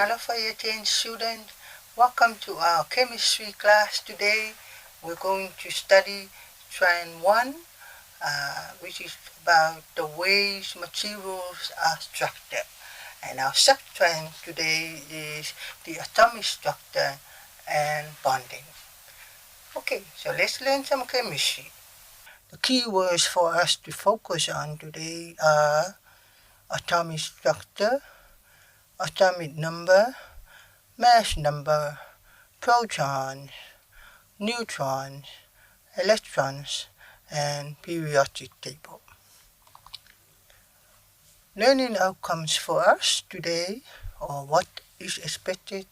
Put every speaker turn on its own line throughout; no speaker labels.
Talafayatian student. Welcome to our chemistry class today. We're going to study Trend 1, which is about the ways materials are structured. And our sub-trend today is the atomic structure and bonding. Okay, so let's learn some chemistry. The key words for us to focus on today are atomic structure, atomic number, mass number, protons, neutrons, electrons, and periodic table. Learning outcomes for us today, or what is expected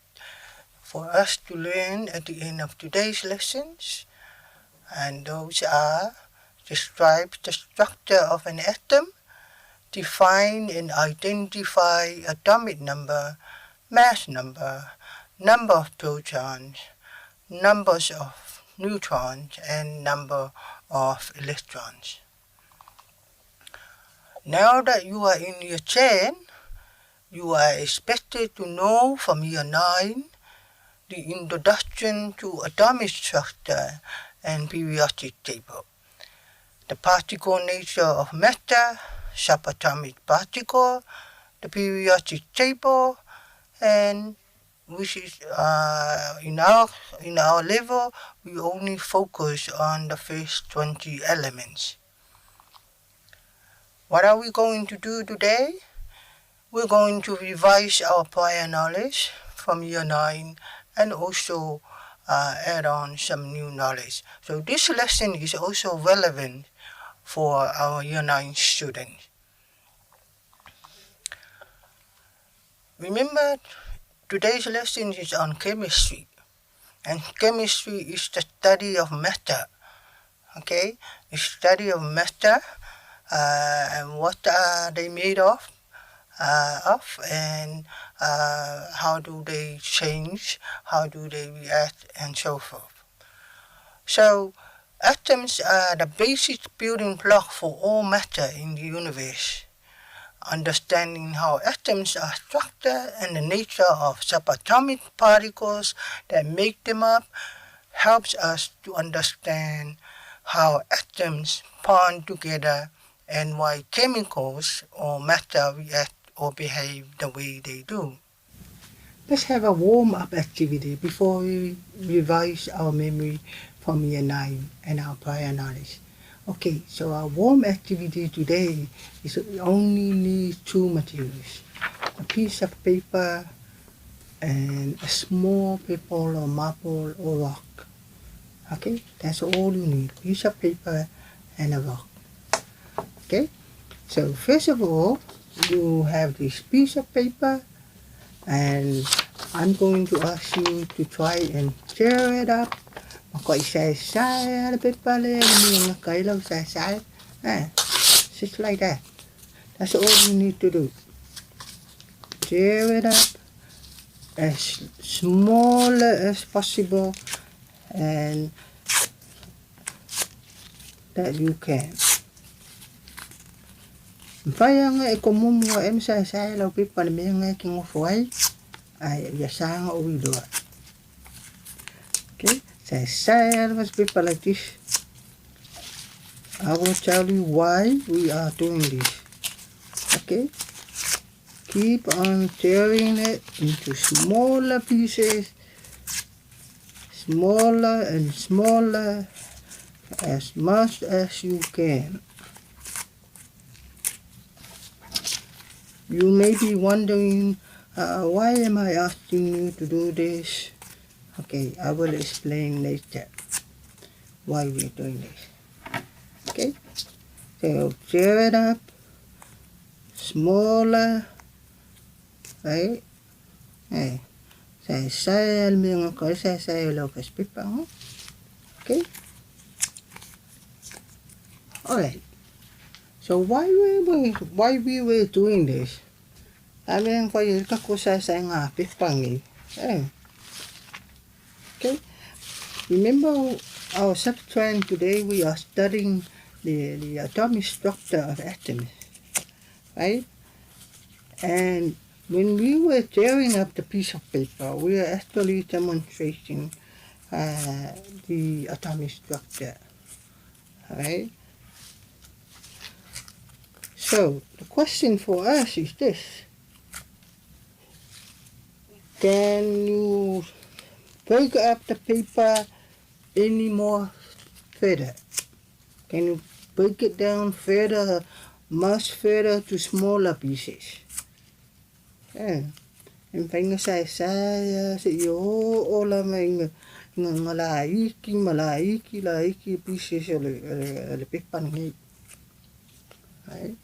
for us to learn at the end of today's lessons, and those are: describe the structure of an atom, define and identify atomic number, mass number, number of protons, numbers of neutrons, and number of electrons. Now that you are in year 10, you are expected to know from year 9 the introduction to atomic structure and periodic table, the particle nature of matter, subatomic particle, the periodic table, and which is in our level we only focus on the first 20 elements. What are we going to do today? We're going to revise our prior knowledge from year 9 and also add on some new knowledge. So this lesson is also relevant for our year 9 students. Remember, today's lesson is on chemistry, and chemistry is the study of matter. Okay, the study of matter, and what are they made of, and how do they change, how do they react, and so forth. So, atoms are the basic building block for all matter in the universe. Understanding how atoms are structured and the nature of subatomic particles that make them up helps us to understand how atoms bond together and why chemicals or matter react or behave the way they do. Let's have a warm-up activity before we revise our memory from year 9 and our prior knowledge. Okay, so our warm activity today is we only need 2 materials, a piece of paper and a small pebble or marble or rock. Okay, that's all you need, piece of paper and a rock. Okay, so first of all, you have this piece of paper, and I'm going to ask you to try and tear it up. Just like that. That's all you need to do. Tear it up as small as possible and that you can. Faya nga ikomumwa sa law pipa na may nga kingufuay ay yasa nga uwido. Okay, say was people like this. I will tell you why we are doing this. Okay, keep on tearing it into smaller pieces, smaller and smaller, as much as you can. You may be wondering, why am I asking you to do this? Okay, I will explain later why we're doing this. Okay, so tear it up, smaller, right? Hey, saya mga ko saya lokas pipang. Okay. All right. So why we were doing this? I mean, for you kako saya nga pipang eh. Okay. Remember our sub-trend today, we are studying the atomic structure of atoms, right? And when we were tearing up the piece of paper, we were actually demonstrating the atomic structure. Right? So the question for us is this: can you break up the paper any more further? Can you break it down further, much further to smaller pieces? Yeah. And saya sa iyo ola mai malaiki pieces le paper ni. Right?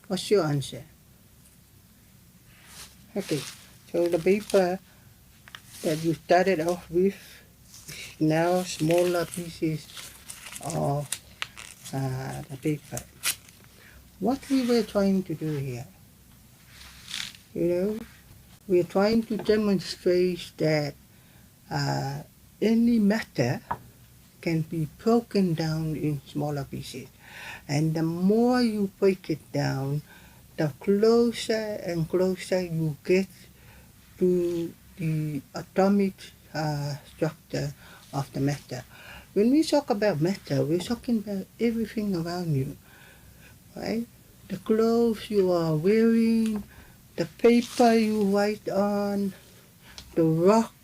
What's your answer? Okay, so the paper that you started off with is now smaller pieces of the paper. What we were trying to do here, we're trying to demonstrate that any matter can be broken down in smaller pieces. And the more you break it down, the closer and closer you get to the atomic structure of the matter. When we talk about matter, we're talking about everything around you, right? The clothes you are wearing, the paper you write on, the rock,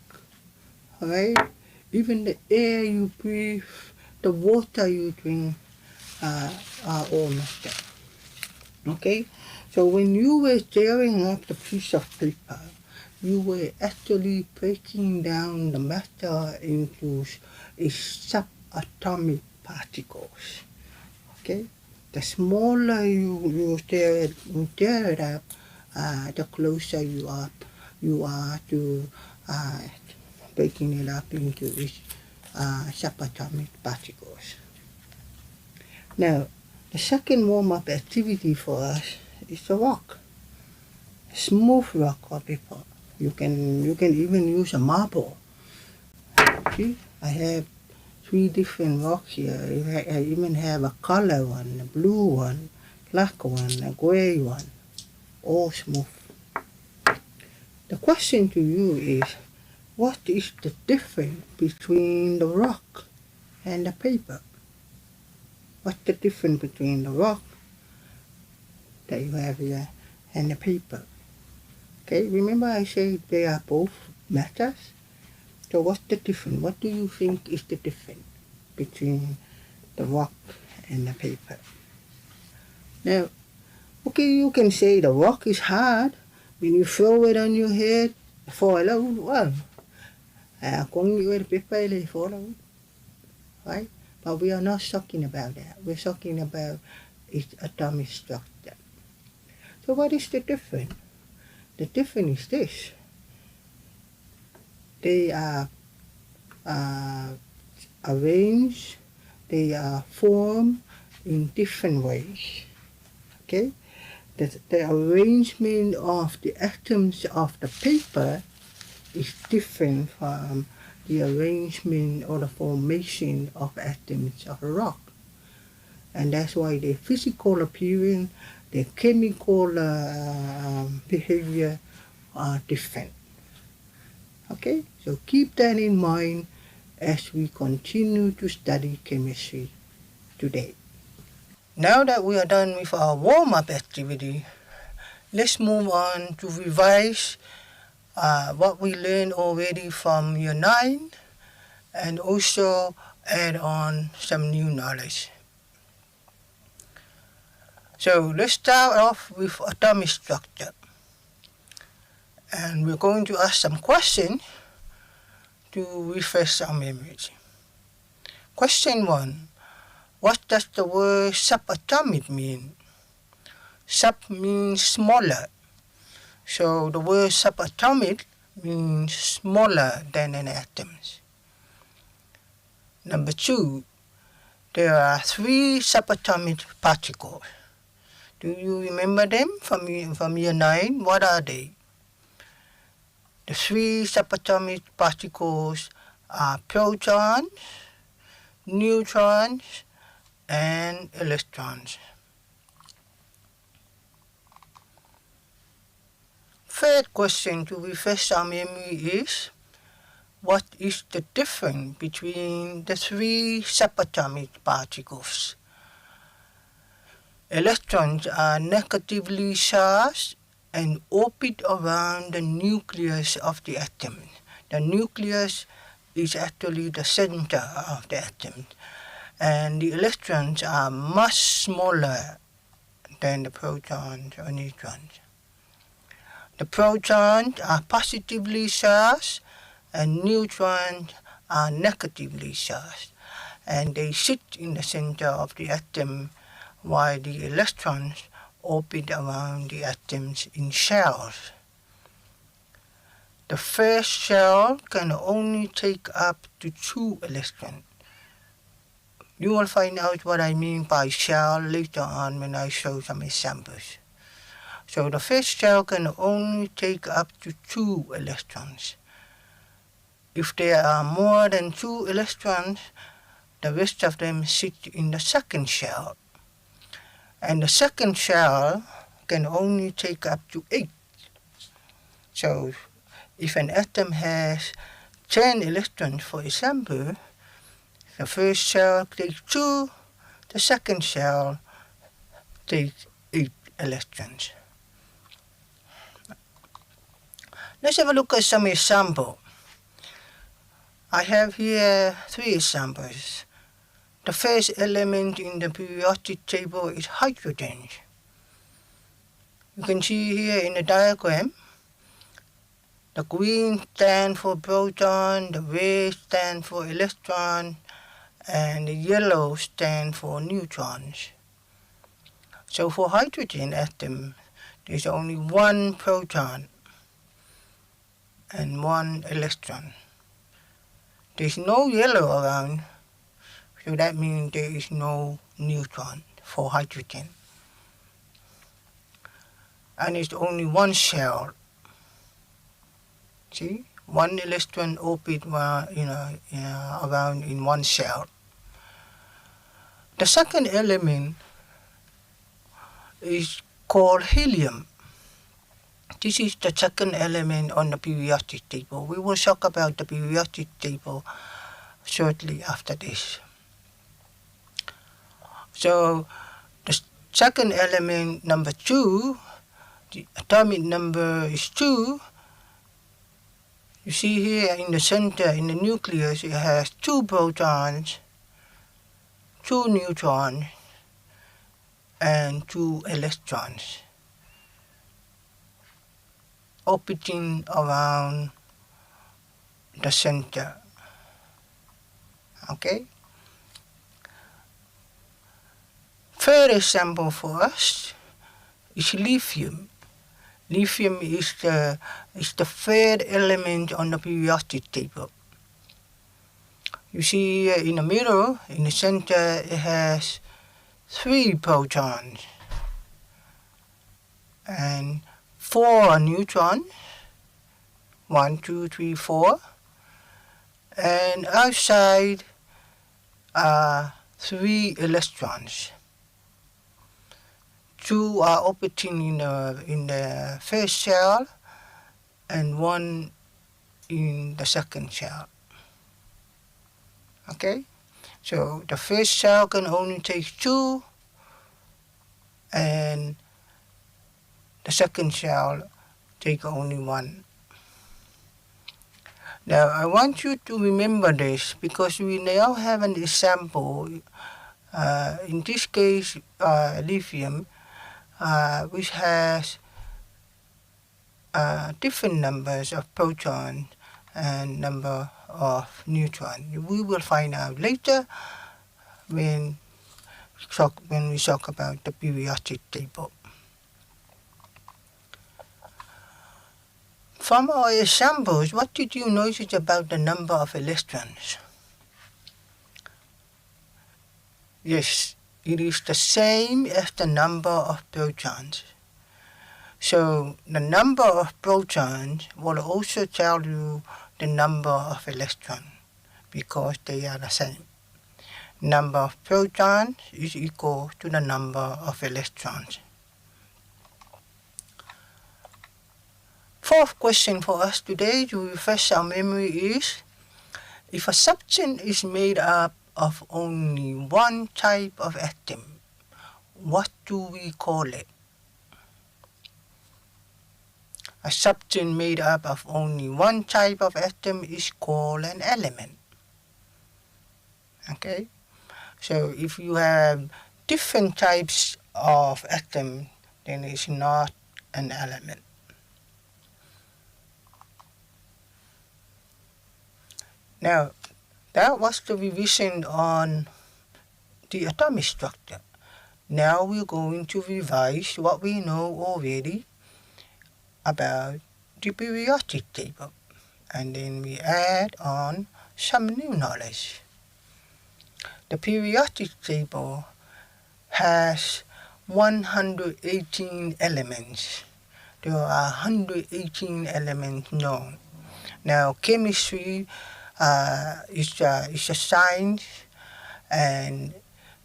right? Even the air you breathe, the water you drink are all matter. Okay? So when you were tearing up the piece of paper, you were actually breaking down the matter into subatomic particles. Okay? The smaller you tear it up, the closer you are to breaking it up into subatomic particles. Now, the second warm-up activity for us is the rock. Smooth rock or paper. You can even use a marble. See, I have 3 different rocks here. I even have a color one, a blue one, black one, a gray one, all smooth. The question to you is, what is the difference between the rock and the paper? What's the difference between the rock that you have here and the paper? Okay, remember I said they are both matters? So what's the difference? What do you think is the difference between the rock and the paper? Now, okay, you can say the rock is hard. When you throw it on your head, fall out. Well, kung you the paper, it fall out. Right? But we are not talking about that. We're talking about its atomic structure. So what is the difference? The difference is this. They are arranged, they are formed in different ways. Okay? The arrangement of the atoms of the paper is different from the arrangement or the formation of atoms of rock. And that's why their physical appearance, their chemical behavior are different. Okay, so keep that in mind as we continue to study chemistry today. Now that we are done with our warm-up activity, let's move on to revise what we learned already from Year 9 and also add on some new knowledge. So let's start off with atomic structure. And we're going to ask some questions to refresh our memories. Question 1. What does the word subatomic mean? Sub means smaller. So the word subatomic means smaller than an atom. Number 2. There are 3 subatomic particles. Do you remember them from Year 9? What are they? The 3 subatomic particles are protons, neutrons, and electrons. third question to refresh our memory is, what is the difference between the three subatomic particles? Electrons are negatively charged and orbit around the nucleus of the atom. The nucleus is actually the center of the atom, and the electrons are much smaller than the protons or neutrons. The protons are positively charged and neutrons are negatively charged, and they sit in the center of the atom while the electrons orbit around the atoms in shells. The first shell can only take up to 2 electrons. You will find out what I mean by shell later on when I show some examples. So the first shell can only take up to 2 electrons. If there are more than 2 electrons, the rest of them sit in the second shell. And the second shell can only take up to 8. So if an atom has 10 electrons, for example, the first shell takes 2, the second shell takes 8 electrons. Let's have a look at some examples. I have here 3 examples. The first element in the periodic table is hydrogen. You can see here in the diagram, the green stands for proton, the red stands for electron, and the yellow stands for neutrons. So for hydrogen atom, there's only 1 proton and 1 electron. There's no yellow around, so that means there is no neutron for hydrogen. And it's only 1 shell. See, 1 electron orbit around in 1 shell. The second element is called helium. This is the second element on the periodic table. We will talk about the periodic table shortly after this. So the second element, number 2, the atomic number is 2. You see here in the center, in the nucleus, it has 2 protons, 2 neutrons, and 2 electrons orbiting around the center. Okay? Third example for us is lithium. Lithium is the third element on the periodic table. You see here in the middle, in the center, it has 3 protons and 4 neutrons, 1, 2, 3, 4, and outside are 3 electrons. 2 are orbiting in the first shell and 1 in the second shell. Okay? So the first shell can only take 2 and the second shell take only 1. Now I want you to remember this because we now have an example, in this case lithium, which has different numbers of protons and number of neutrons. We will find out later when we talk about the periodic table. From our examples, what did you notice about the number of electrons? Yes, it is the same as the number of protons. So the number of protons will also tell you the number of electrons because they are the same. Number of protons is equal to the number of electrons. fourth question for us today to refresh our memory is, if a substance is made up of only one type of atom, what do we call it? A substance made up of only one type of atom is called an element. Okay? So if you have different types of atom, then it's not an element. Now, that was the revision on the atomic structure. Now we're going to revise what we know already about the periodic table, and then we add on some new knowledge. The periodic table has 118 elements. There are 118 elements known. Now, chemistry is a science, and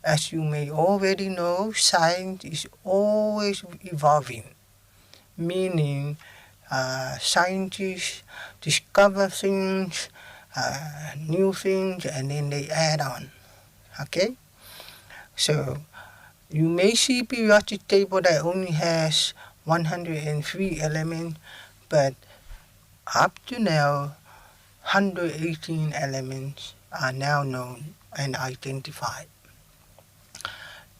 as you may already know, science is always evolving, meaning scientists discover things, new things, and then they add on. Okay? So, you may see periodic table that only has 103 elements, but up to now, 118 elements are now known and identified.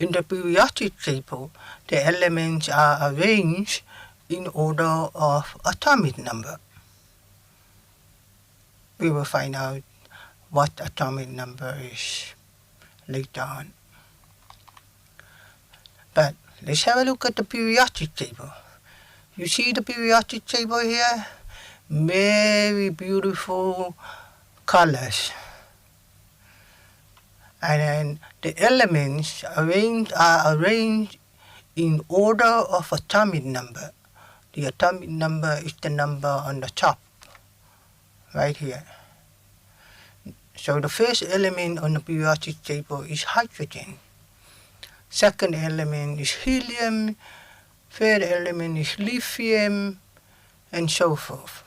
In the periodic table, the elements are arranged in order of atomic number. We will find out what atomic number is later on. But let's have a look at the periodic table. You see the periodic table here? Very beautiful colors. And then the elements are arranged in order of atomic number. The atomic number is the number on the top, right here. So the first element on the periodic table is hydrogen. Second element is helium. Third element is lithium, and so forth.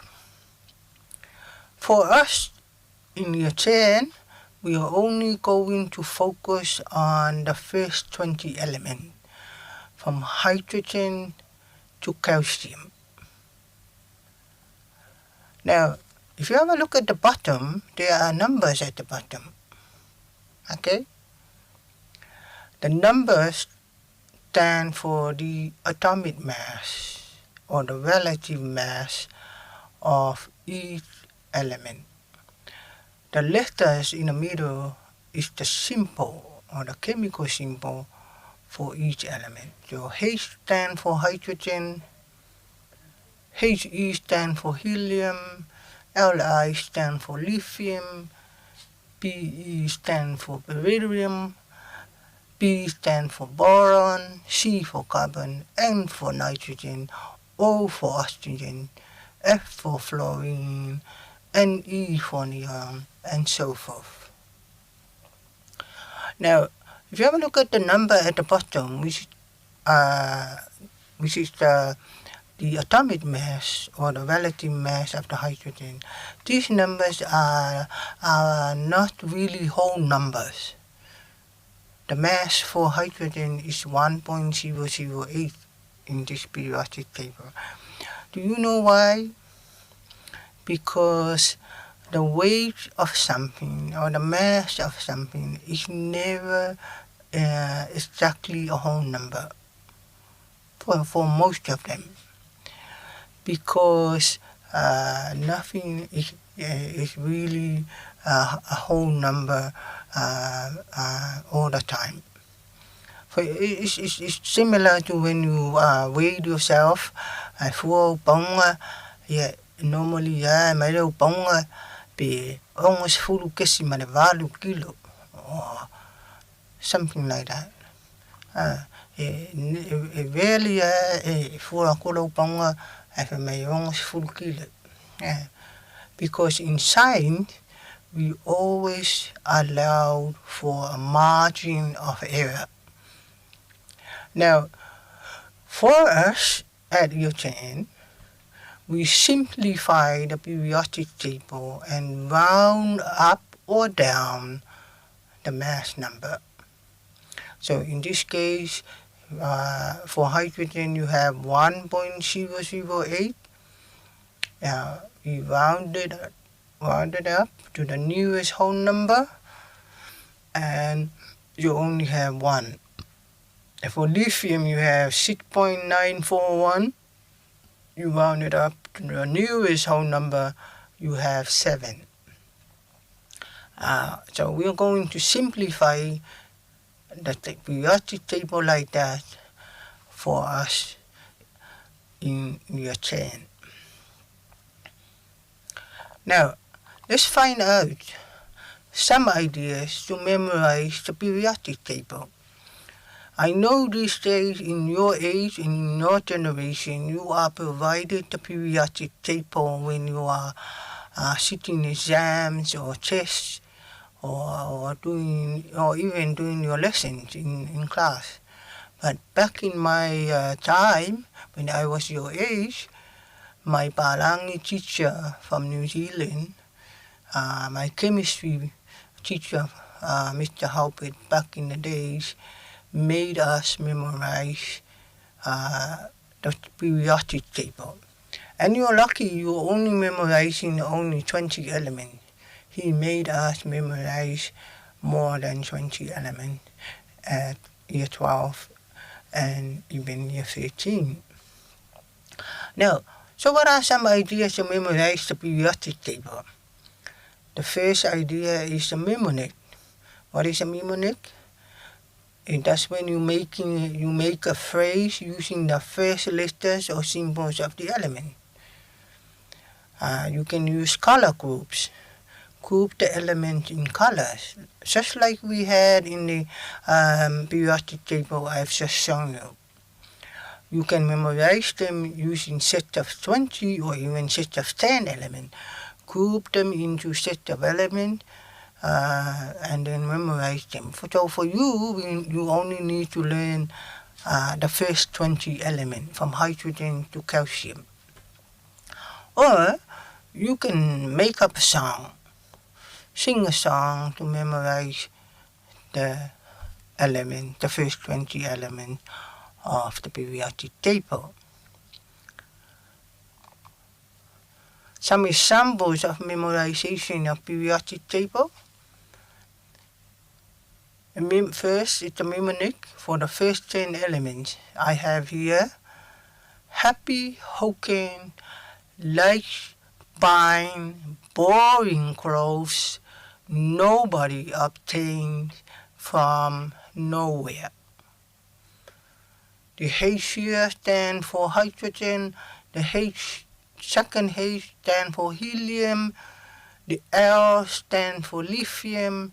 For us, in year 10, we are only going to focus on the first 20 elements, from hydrogen to calcium. Now, if you have a look at the bottom, there are numbers at the bottom. Okay? The numbers stand for the atomic mass, or the relative mass of each element. The letters in the middle is the symbol, or the chemical symbol, for each element. So H stands for hydrogen, He stands for helium, Li stands for lithium, Be stands for beryllium, B stands for boron, C for carbon, N for nitrogen, O for oxygen, F for fluorine, Ne for neon, and so forth. Now, if you have a look at the number at the bottom, which is the atomic mass, or the relative mass of the hydrogen, these numbers are not really whole numbers. The mass for hydrogen is 1.008 in this periodic table. Do you know why? Because the weight of something, or the mass of something, is never exactly a whole number for most of them. Because nothing is really a whole number all the time. So it's similar to when you weigh yourself. Phua bông, normally mấy đâu bông be almost full kesi mane value kilo, or something like that. Really phua kulo bông may almost full kilo. Because in science, we always allow for a margin of error. Now, for us at UTN, we simplify the periodic table and round up or down the mass number. So in this case, for hydrogen you have 1.008. We rounded up to the nearest whole number, and you only have 1. And for lithium you have 6.941. You round it up to the nearest whole number, you have 7. So we are going to simplify the periodic table like that for us in your chain. Now, let's find out some ideas to memorize the periodic table. I know these days in your age, in your generation, you are provided the periodic table when you are sitting exams or tests or even doing your lessons in class. But back in my time, when I was your age, my Palangi teacher from New Zealand, my chemistry teacher, Mr. Halpert, back in the days, made us memorize the periodic table. And you're lucky you're only memorizing only 20 elements. He made us memorize more than 20 elements at year 12 and even year 13. Now, so what are some ideas to memorize the periodic table? The first idea is a mnemonic. What is a mnemonic? That's when you make a phrase using the first letters or symbols of the element. You can use color groups. Group the element in colors, just like we had in the periodic table I've just shown you. You can memorize them using set of 20 or even set of 10 elements. Group them into set of elements and then memorize them. So for you only need to learn the first 20 elements from hydrogen to calcium. Or you can make up a song. Sing a song to memorize the element, the first 20 elements of the periodic table. Some examples of memorization of periodic table. First, it's a mnemonic for the first 10 elements. I have here happy, hoken, like, fine, boring clothes, nobody obtained from nowhere. The H here stands for hydrogen, the second H stands for helium, the L stands for lithium,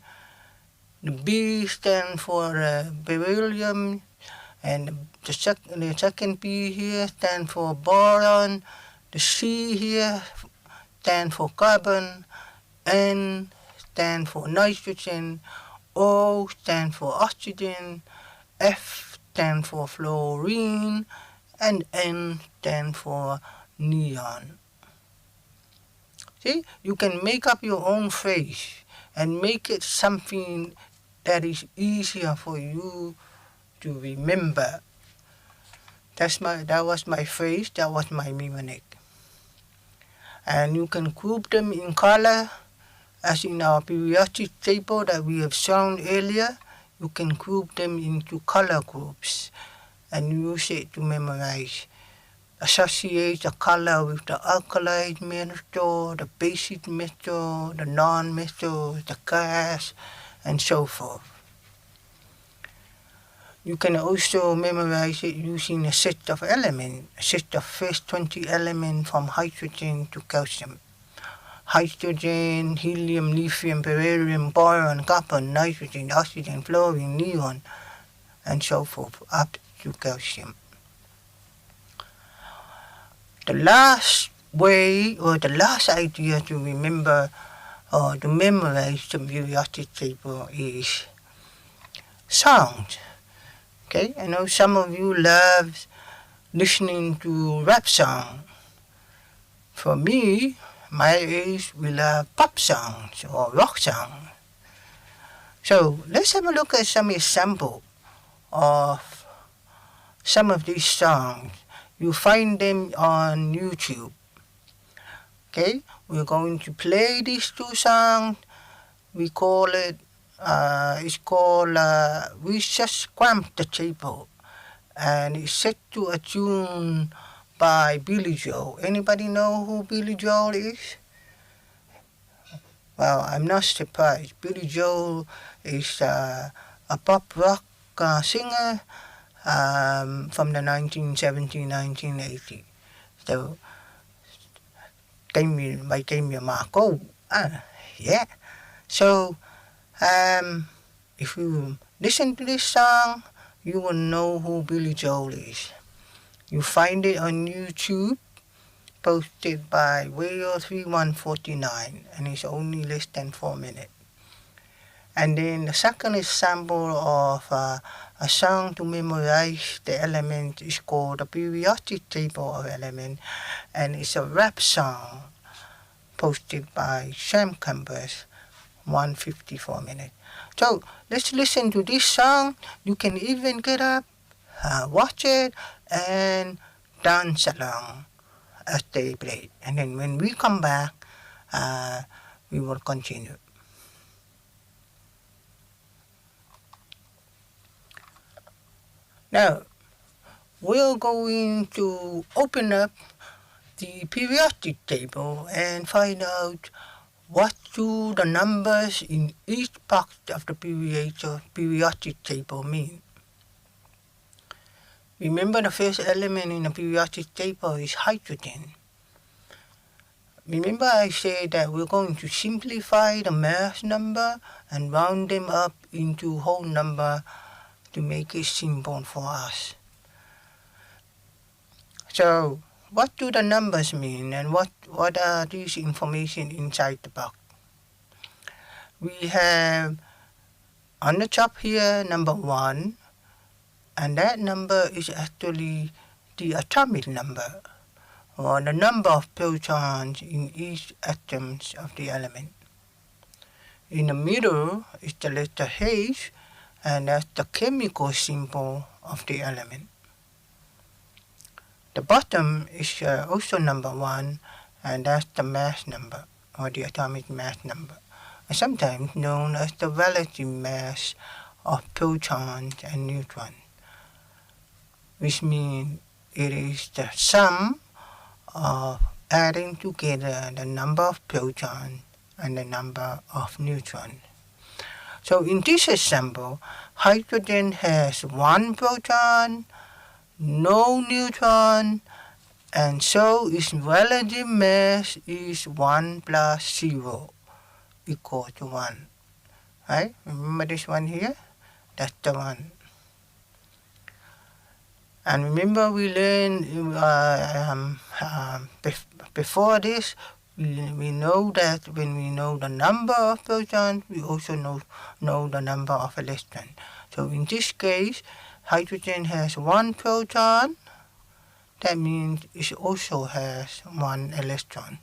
the B stands for beryllium, and the second P here stands for boron, the C here stands for carbon, N stands for nitrogen, O stands for oxygen, F stands for fluorine, and N stands for neon. See, you can make up your own phrase and make it something that is easier for you to remember. That was my phrase, that was my mnemonic. And you can group them in color, as in our periodic table that we have shown earlier. You can group them into color groups and use it to memorize. Associate the color with the alkali metal, the basic metal, the non-metal, the gas, and so forth. You can also memorize it using a set of elements, a set of first 20 elements from hydrogen to calcium. Hydrogen, helium, lithium, beryllium, boron, carbon, nitrogen, oxygen, fluorine, neon, and so forth, up to calcium. The last way or the last idea to remember or to memorize the periodic table is sound. Okay, I know some of you love listening to rap song. For me, my age will have pop songs or rock songs. So let's have a look at some example of some of these songs. You find them on YouTube. Okay, we're going to play these two songs. We call it, it's called We Just Cramped the Table. And it's set to a tune by Billy Joel. Anybody know who Billy Joel is? Well, I'm not surprised. Billy Joel is a pop rock singer from the 1970s, 1980s. So, by Game Marco. Yeah. So, if you listen to this song, you will know who Billy Joel is. You find it on YouTube, posted by Whale3149, and it's only less than 4 minutes. And then the second example of a song to memorize the element is called the periodic table of elements, and it's a rap song posted by Sam Campus, 154 minutes. So let's listen to this song. You can even get up, watch it, and dance along as they play. And then when we come back, we will continue. Now, we're going to open up the periodic table and find out what do the numbers in each part of the periodic table mean. Remember, the first element in the periodic table is hydrogen. Remember I said that we're going to simplify the mass number and round them up into whole number to make it simple for us. So, what do the numbers mean, and what are these information inside the box? We have on the top here number 1, and that number is actually the atomic number, or the number of protons in each atom of the element. In the middle is the letter H, and that's the chemical symbol of the element. The bottom is also number 1, and that's the mass number, or the atomic mass number, sometimes known as the relative mass of protons and neutrons, which means it is the sum of adding together the number of protons and the number of neutrons. So in this example, hydrogen has 1 proton, no neutron, and so its relative mass is 1 plus 0 equal to 1. Right? Remember this one here? That's the one. And remember we learned before this, we know that when we know the number of protons, we also know the number of electrons. So in this case, hydrogen has 1 proton. That means it also has 1 electron.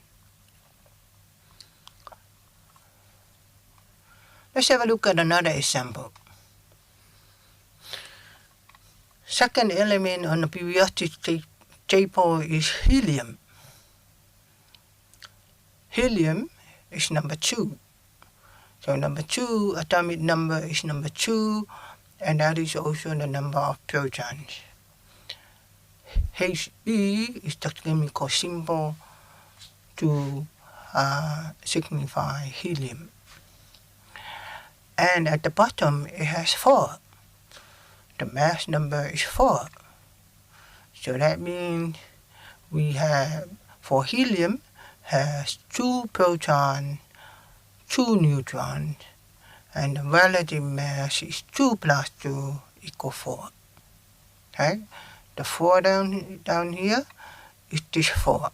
Let's have a look at another example. Second element on the periodic table is helium. Helium is number 2. So number 2, atomic number is number 2, and that is also the number of protons. He is the chemical symbol to signify helium. And at the bottom it has 4. The mass number is 4. So that means we have, for helium, has 2 protons, 2 neutrons, and the relative mass is 2 plus 2 equal 4. Okay? The 4 down here is this 4.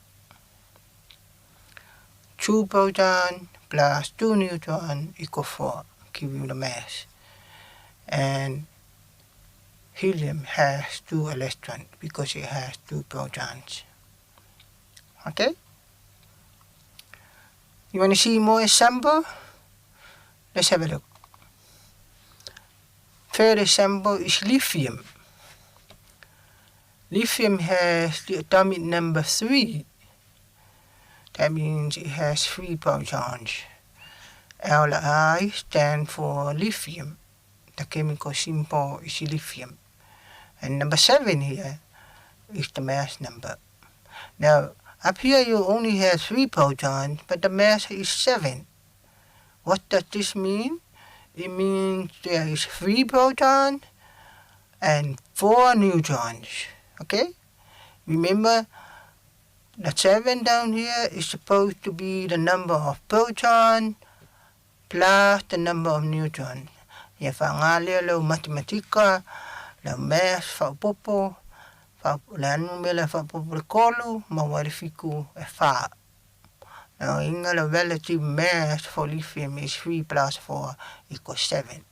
2 protons plus 2 neutrons equal 4, give you the mass. And helium has 2 electrons because it has 2 protons. Okay? You want to see more example? Let's have a look. Third example is lithium. Lithium has the atomic number 3. That means it has 3 protons. Li stands for lithium. The chemical symbol is lithium. And number 7 here is the mass number. Now, up here you only have 3 protons, but the mass is 7. What does this mean? It means there is 3 protons and 4 neutrons. Okay? Remember, the 7 down here is supposed to be the number of protons plus the number of neutrons. Ia whangalia lau matematika, lau math, whaupopo, le anu mele whaupopo le kolu, mawarifiku e wha. Now, inga the relative mass for lithium is 3 plus 4 equals 7.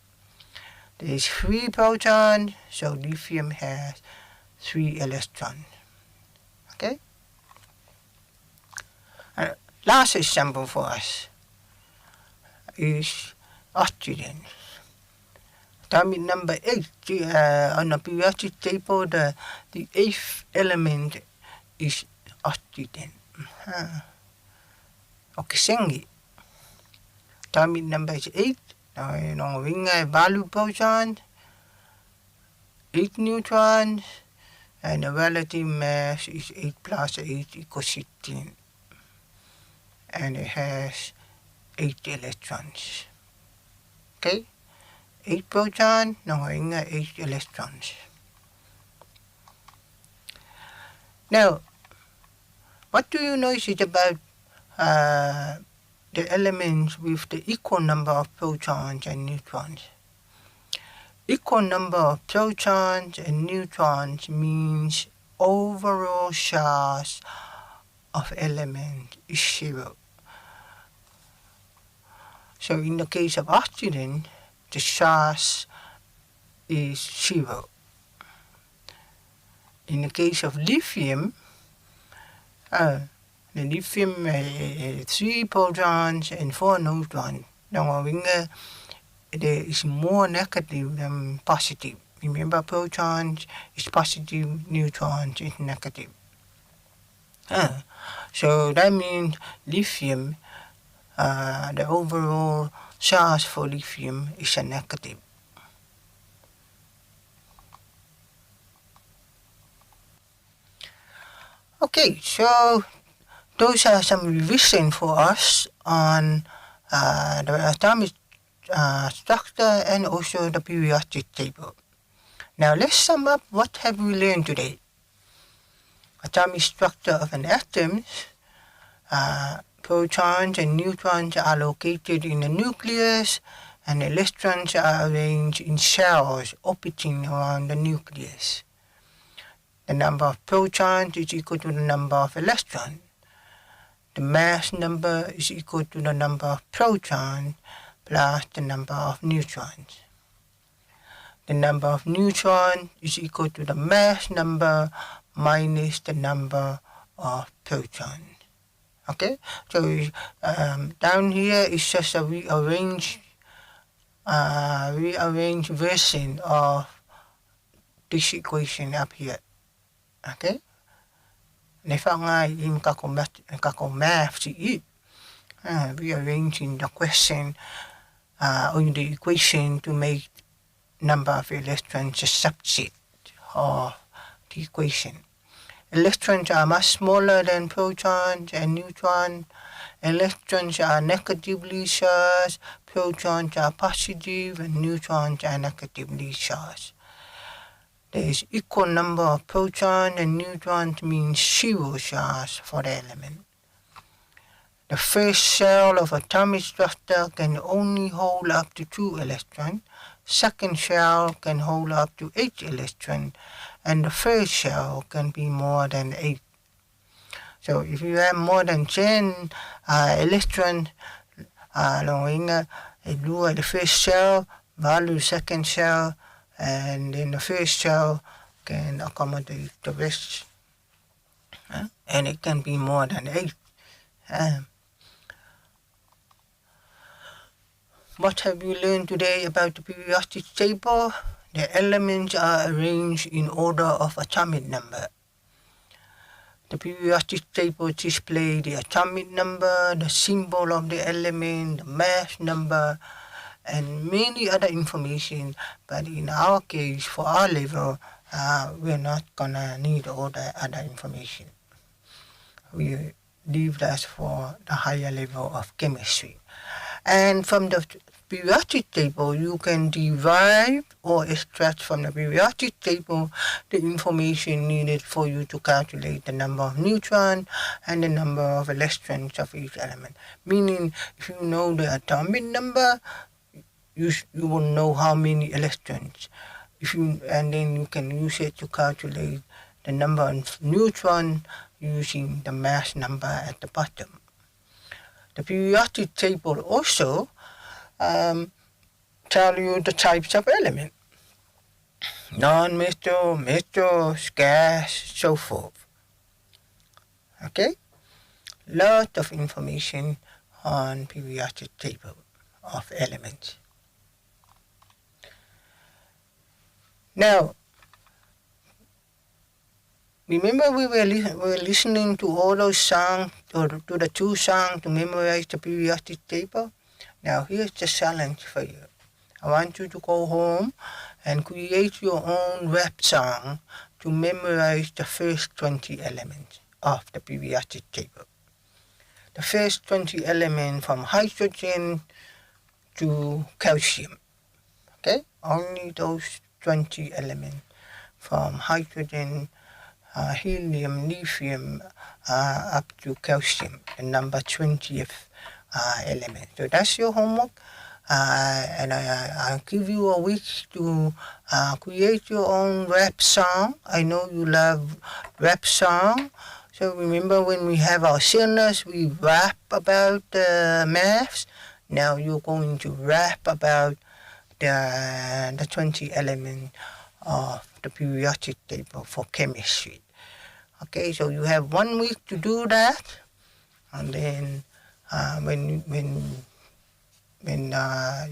There is 3 protons, so lithium has 3 electrons. Okay? Last example for us is oxygen. Atomic number 8, on the periodic table, the 8th element is oxygen. Okisengi. Atomic number is 8. Now, ringa value proton, 8 neutrons, and the relative mass is 8 plus 8 equals 16. And it has 8 electrons. Okay? 8 protons, ringa 8 electrons. Now, what do you know is it about the elements with the equal number of protons and neutrons? Equal number of protons and neutrons means overall charge of element is 0. So in the case of oxygen, the charge is 0. In the case of lithium, the lithium 3 protons and 4 neutrons. Now, there is more negative than positive. Remember, protons is positive, neutrons is negative. So that means lithium, the overall charge for lithium is a negative. Okay, so those are some revision for us on the atomic structure and also the periodic table. Now let's sum up what have we learned today. Atomic structure of an atom. Protons and neutrons are located in the nucleus, and electrons are arranged in shells orbiting around the nucleus. The number of protons is equal to the number of electrons. The mass number is equal to the number of protons plus the number of neutrons. The number of neutrons is equal to the mass number minus the number of protons. Okay, so down here is just a rearranged version of this equation up here. Okay, rearranging the question on the equation to make number of electrons a subset of the equation. Electrons are much smaller than protons and neutrons. Electrons are negatively charged, protons are positive, and neutrons are negatively charged. There is equal number of protons and neutrons means 0 charge for the element. The first shell of atomic structure can only hold up to 2 electrons. Second shell can hold up to 8 electrons. And the third shell can be more than 8. So if you have more than 10 electrons, the first shell, value second shell, and then the first shell can accommodate the rest. And it can be more than 8. What have you learned today about the periodic table? The elements are arranged in order of atomic number. The periodic table displays the atomic number, the symbol of the element, the mass number, and many other information. But in our case, for our level, we're not gonna need all the other information. We leave that for the higher level of chemistry. And from the periodic table, you can derive or extract from the periodic table the information needed for you to calculate the number of neutrons and the number of electrons of each element. Meaning, if you know the atomic number, you will know how many electrons. And then you can use it to calculate the number of neutrons using the mass number at the bottom. The periodic table also tell you the types of element. Non-metal, metals, gas, so forth. Okay? Lot of information on periodic table of elements. Now, remember we were listening to all those songs, or to the 2 songs to memorize the periodic table? Now here's the challenge for you. I want you to go home and create your own rap song to memorize the first 20 elements of the periodic table. The first 20 elements from hydrogen to calcium. Okay? Only those 20 elements from hydrogen, helium, lithium, up to calcium, the number 20th element. So that's your homework. And I'll give you a week to create your own rap song. I know you love rap song. So remember when we have our syllabus, we rap about the maths. Now you're going to rap about the 20 elements of the periodic table for chemistry. Okay, so you have 1 week to do that, and then when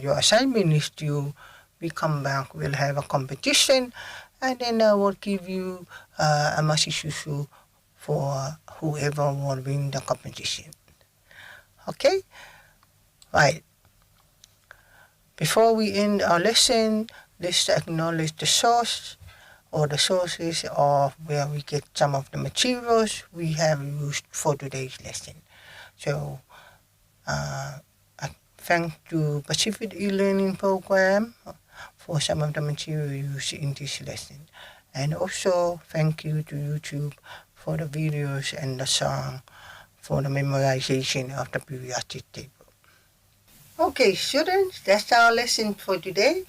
your assignment is due, we come back, we'll have a competition, and then I will give you a masishushu for whoever will win the competition. Okay? Right. Before we end our lesson, let's acknowledge the source or the sources of where we get some of the materials we have used for today's lesson. So, thank to Pacific e-learning program for some of the material used in this lesson. And also, thank you to YouTube for the videos and the song for the memorization of the periodic table. Okay, students, that's our lesson for today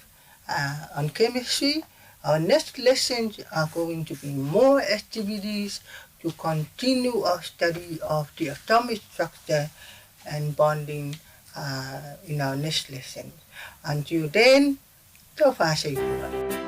on chemistry. Our next lessons are going to be more activities to continue our study of the atomic structure and bonding in our next lesson. Until then, so far so good.